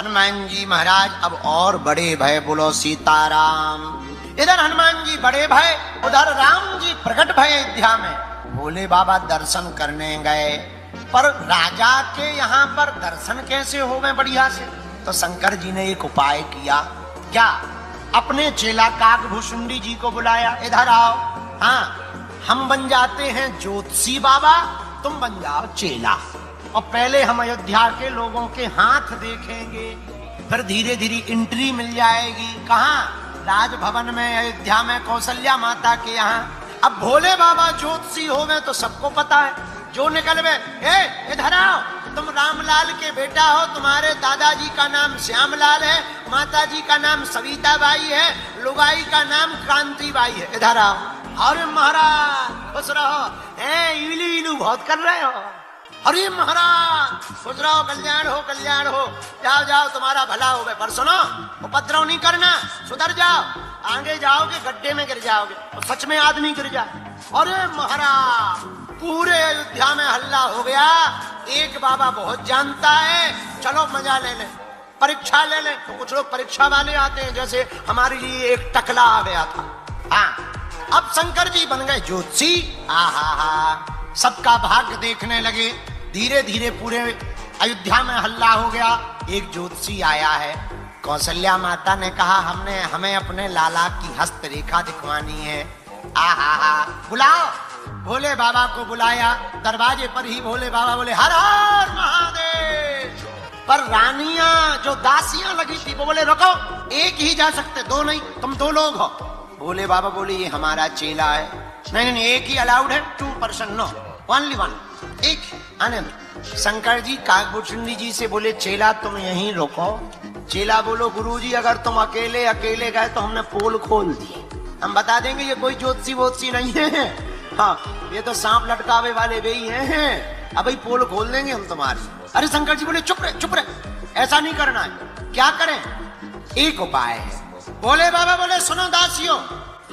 हनुमान जी महाराज अब और बड़े भय, बोलो सीताराम। इधर हनुमान जी बड़े भय, उधर राम जी प्रकट भय अयोध्या में। भोले बाबा दर्शन करने गए, पर राजा के यहाँ पर दर्शन कैसे हो गए बढ़िया से? तो शंकर जी ने एक उपाय किया। क्या? अपने चेला काकभूषुंडी जी को बुलाया, इधर आओ। हाँ, हम बन जाते हैं ज्योतिषी बाबा, तुम बन जाओ चेला, और पहले हम अयोध्या के लोगों के हाथ देखेंगे, फिर धीरे धीरे एंट्री मिल जाएगी। कहाँ? राजभवन में, अयोध्या में, कौशल्या माता के यहाँ। अब भोले बाबा ज्योतिषी हो गए तो सबको पता है, जो निकल गए, ए इधर आओ, तुम रामलाल के बेटा हो, तुम्हारे दादाजी का नाम श्यामलाल है, माताजी का नाम सविता बाई है, लुगाई का नाम क्रांति बाई है, इधर आओ। अरे महाराज खुश रहो, इलू इलू बहुत कर रहे हो। अरे महाराज खुश रहो, कल्याण हो, कल्याण हो, जाओ जाओ, तुम्हारा भला हो गए। पर सुनो, उपद्रव नहीं करना, सुधर जाओ, आगे जाओगे गड्ढे में गिर जाओगे, और सच में आदमी गिर जाए। अरे महाराज पूरे अयोध्या में हल्ला हो गया, एक बाबा बहुत जानता है, चलो मजा ले ले, परीक्षा ले ले। तो कुछ लोग परीक्षा वाले आते हैं, जैसे हमारे लिए एक टकला आ गया था। हाँ, अब शंकर जी बन गए ज्योतिषी। आहा, सबका भाग्य देखने लगे। धीरे धीरे पूरे अयोध्या में हल्ला हो गया। एक ज्योतिषी आया है, कौशल्या माता ने कहा हमें अपने लाला की हस्तरेखा दिखवानी है। आहा, बुलाओ। भोले बाबा को बुलाया, दरवाजे पर ही भोले बाबा बोले हर हर महादेव। पर रानियां जो दासियां लगी थी वो बोले रुको, एक ही जा सकते, दो नहीं, तुम दो लोग हो। भोले बाबा बोले ये हमारा चेला है। नहीं, एक ही अलाउड है, 2% नो, ओनली वन, एक आने दो। शंकर जी काकभूषुंडी जी से बोले चेला तुम यहीं रुको। चेला बोलो गुरुजी अगर तुम अकेले गए तो हमने पोल खोल दिए, हम बता देंगे ये कोई ज्योतिषी वोतिषी नहीं है। हाँ, ये तो सांप लटकावे वाले वे ही हैं, अब पोल खोल देंगे हम तुम्हारी। अरे शंकर जी बोले चुप रहे, ऐसा नहीं करना है। क्या करें? एक उपाय है। भोले बाबा बोले सुनो दासियों,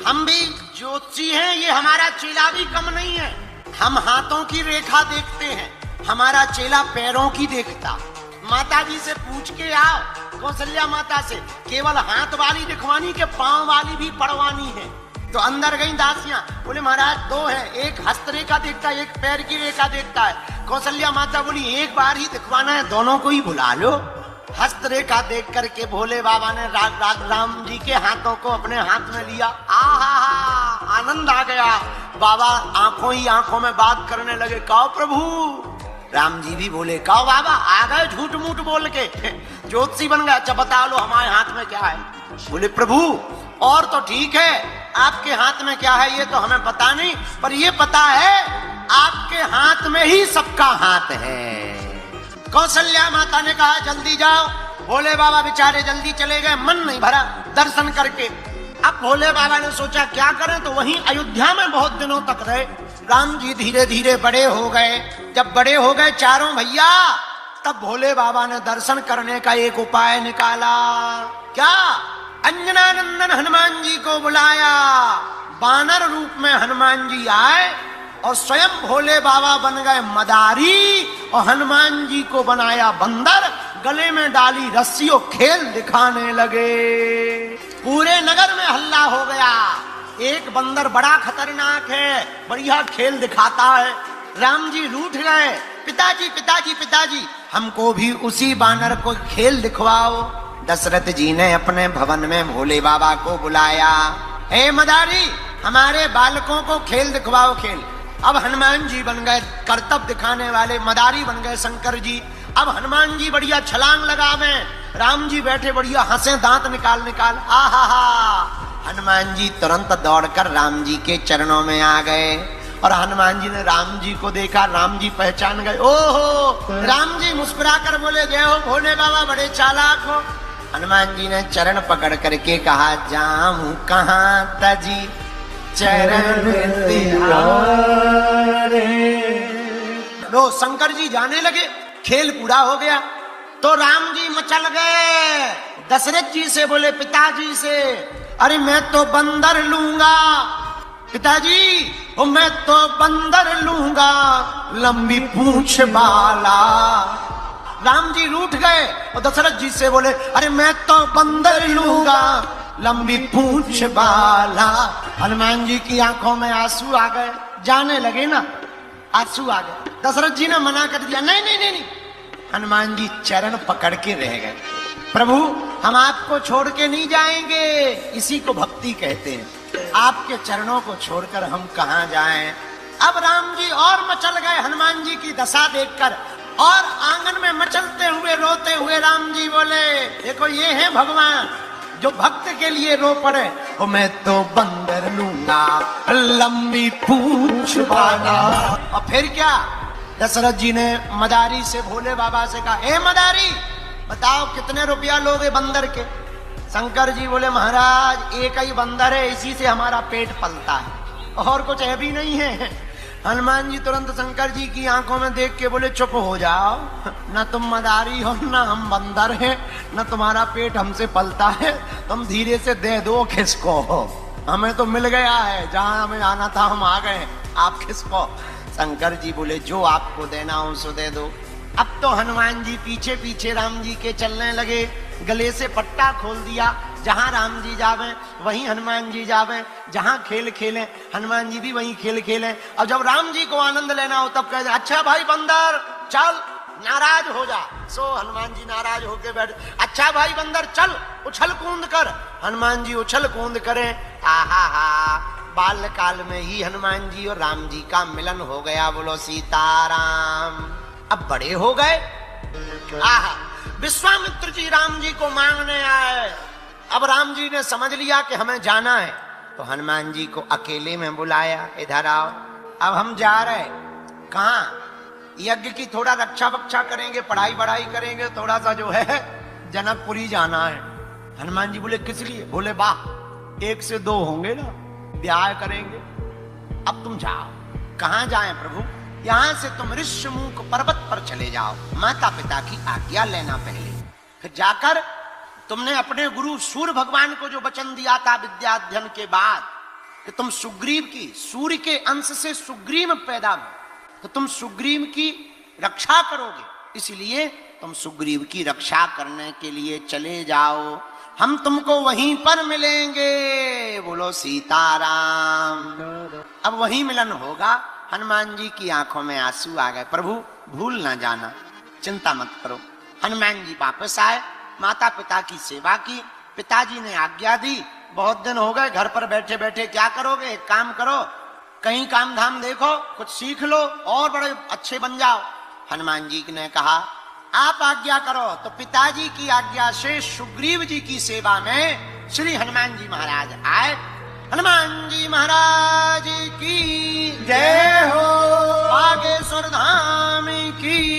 हम भी ज्योतिषी हैं, ये हमारा चेला भी कम नहीं है। हम हाथों की रेखा देखते हैं, हमारा चेला पैरों की देखता। माता जी से पूछ के आओ, कौशल्या माता से, केवल हाथ वाली दिखवानी के पांव वाली भी पढ़वानी है। तो अंदर गई दासियां, बोले महाराज दो है, एक हस्त रेखा देखता है, एक पैर की रेखा देखता है। कौशल्या माता बोली एक बार ही दिखवाना है, दोनों को ही बुला लो। हस्त रेखा देख करके भोले बाबा ने राम जी के हाथों को अपने हाथ में लिया। आहा, आनंद आ गया। बाबा आंखों ही आंखों में बात करने लगे, कहो प्रभु। राम जी भी बोले कहो बाबा, आ गए झूठ मूठ बोल के, ज्योतिषी बन गया। अच्छा बता लो हमारे हाथ में क्या है? बोले प्रभु और तो ठीक है, आपके हाथ में क्या है ये तो हमें पता नहीं, पर ये पता है आपके हाथ में ही सबका हाथ है। कौशल्या माता ने कहा जल्दी जाओ। भोले बाबा बेचारे जल्दी चले गए, मन नहीं भरा दर्शन करके। अब भोले बाबा ने सोचा क्या करें, तो वहीं अयोध्या में बहुत दिनों तक रहे। राम जी धीरे धीरे बड़े हो गए। जब बड़े हो गए चारों भैया, तब भोले बाबा ने दर्शन करने का एक उपाय निकाला। क्या? अंजनानंदन हनुमान जी को बुलाया। बानर रूप में हनुमान जी आए और स्वयं भोले बाबा बन गए मदारी, और हनुमान जी को बनाया बंदर। गले में डाली रस्सियों, खेल दिखाने लगे। पूरे नगर में हल्ला हो गया, एक बंदर बड़ा खतरनाक है, बढ़िया खेल दिखाता है। राम जी रूठ गए, पिताजी पिताजी पिताजी, हमको भी उसी बानर को खेल दिखवाओ। दशरथ जी ने अपने भवन में भोले बाबा को बुलाया। हे मदारी, हमारे बालकों को खेल दिखवाओ, खेल। अब हनुमान जी बन गए कर्तव्य दिखाने वाले, मदारी बन गए शंकर जी। अब हनुमान जी बढ़िया छलांग लगावे, राम जी बैठे बढ़िया हंसे, दांत निकाल निकाल। आहा, हनुमान जी तुरंत दौड़कर राम जी के चरणों में आ गए, और हनुमान जी ने राम जी को देखा, राम जी पहचान गए। ओहो, राम जी मुस्कुराकर बोले जय हो भोले बाबा, बड़े चालाक हो। हनुमान जी ने चरण पकड़ करके कहा जाऊं कहां तजी चरण तिहारे। लो शंकर जी जाने लगे, खेल पूरा हो गया। तो राम जी मचल गए, दशरथ जी से बोले पिताजी से, अरे मैं तो बंदर लूंगा पिताजी, मैं तो बंदर लूंगा, लंबी पूंछ वाला। राम जी रूठ गए और दशरथ जी से बोले, अरे मैं तो बंदर लूंगा लंबी पूंछ वाला। हनुमान जी की आंखों में आंसू आ गए, जाने लगे ना, आंसू आ गए। दशरथ जी ने मना कर दिया, नहीं नहीं नहीं नहीं। हनुमान जी चरण पकड़ के रह गए, प्रभु हम आपको छोड़ के नहीं जाएंगे, इसी को भक्ति कहते हैं। आपके चरणों को छोड़कर हम कहां जाएं। अब राम जी और मचल गए हनुमान जी की दशा देखकर, और आंगन में मचलते हुए रोते हुए राम जी बोले, देखो ये है भगवान जो भक्त के लिए रो पड़े। ओ मैं तो बंदर लूंगा लंबी पूंछ वाला। और फिर क्या, दशरथ जी ने मदारी से भोले बाबा से कहा, ए मदारी बताओ कितने रुपया लोगे बंदर के। शंकर जी बोले, महाराज एक ही बंदर है, इसी से हमारा पेट पलता है, और कुछ है भी नहीं है। हनुमान जी तुरंत शंकर जी की आंखों में देख के बोले, चुप हो जाओ, न तुम मदारी हो न हम बंदर हैं, न तुम्हारा पेट हमसे पलता है, तुम धीरे से दे दो किसको, हमें तो मिल गया है, जहां हमें आना था हम आ गए, आप किसको। शंकर जी बोले, जो आपको देना हो सो दे दो। अब तो हनुमान जी पीछे पीछे राम जी के चलने लगे, गले से पट्टा खोल दिया, जहां राम जी जावे वहीं हनुमान जी जावे, जहां खेल खेलें हनुमान जी भी वहीं खेल खेलें। और जब राम जी को आनंद लेना हो तब कहते, अच्छा भाई बंदर चल, नाराज हो जा। सो हनुमान जी नाराज होके बैठ, अच्छा भाई बंदर चल उछल कूद कर। हनुमान जी उछल कूद करें, आहा हा, बाल काल में ही हनुमान जी और राम जी का मिलन हो गया। बोलो सीताराम। अब बड़े हो गए, आहा, विश्वामित्र जी राम जी को मांगने आए। अब राम जी ने समझ लिया कि हमें जाना है, तो हनुमान जी को अकेले में बुलाया, इधर आओ। अब हम जा रहे, कहां, यज्ञ की थोड़ा रक्षा वक्षा करेंगे, पढ़ाई बढ़ाई करेंगे, थोड़ा सा जो है जनकपुरी जाना है। हनुमान जी बोले, किस लिए। बोले, वाह 1 से 2 होंगे ना, ब्याह करेंगे। अब तुम जाओ। कहां जाएं प्रभु। यहां से तुम ऋषिमुख पर्वत पर चले जाओ, माता पिता की आज्ञा लेना पहले, फिर जाकर तुमने अपने गुरु सूर्य भगवान को जो वचन दिया था विद्या अध्ययन के बाद कि तुम सुग्रीव की, सूर्य के अंश से सुग्रीव पैदा हुए, तो तुम सुग्रीव की रक्षा करोगे, इसलिए तुम सुग्रीव की रक्षा करने के लिए चले जाओ, हम तुमको वहीं पर मिलेंगे। बोलो सीताराम। अब वहीं मिलन होगा। हनुमान जी की आंखों में आंसू आ गए, प्रभु भूल ना जाना, चिंता मत करो। हनुमान जी वापस आए, माता पिता की सेवा की, पिताजी ने आज्ञा दी, बहुत दिन हो गए घर पर बैठे बैठे क्या करोगे, एक काम करो, कहीं काम धाम देखो, कुछ सीख लो और बड़े अच्छे बन जाओ। हनुमान जी ने कहा, आप आज्ञा करो। तो पिताजी की आज्ञा से सुग्रीव जी की सेवा में श्री हनुमान जी महाराज आए। हनुमान जी महाराज की जय हो, बागेश्वर धाम की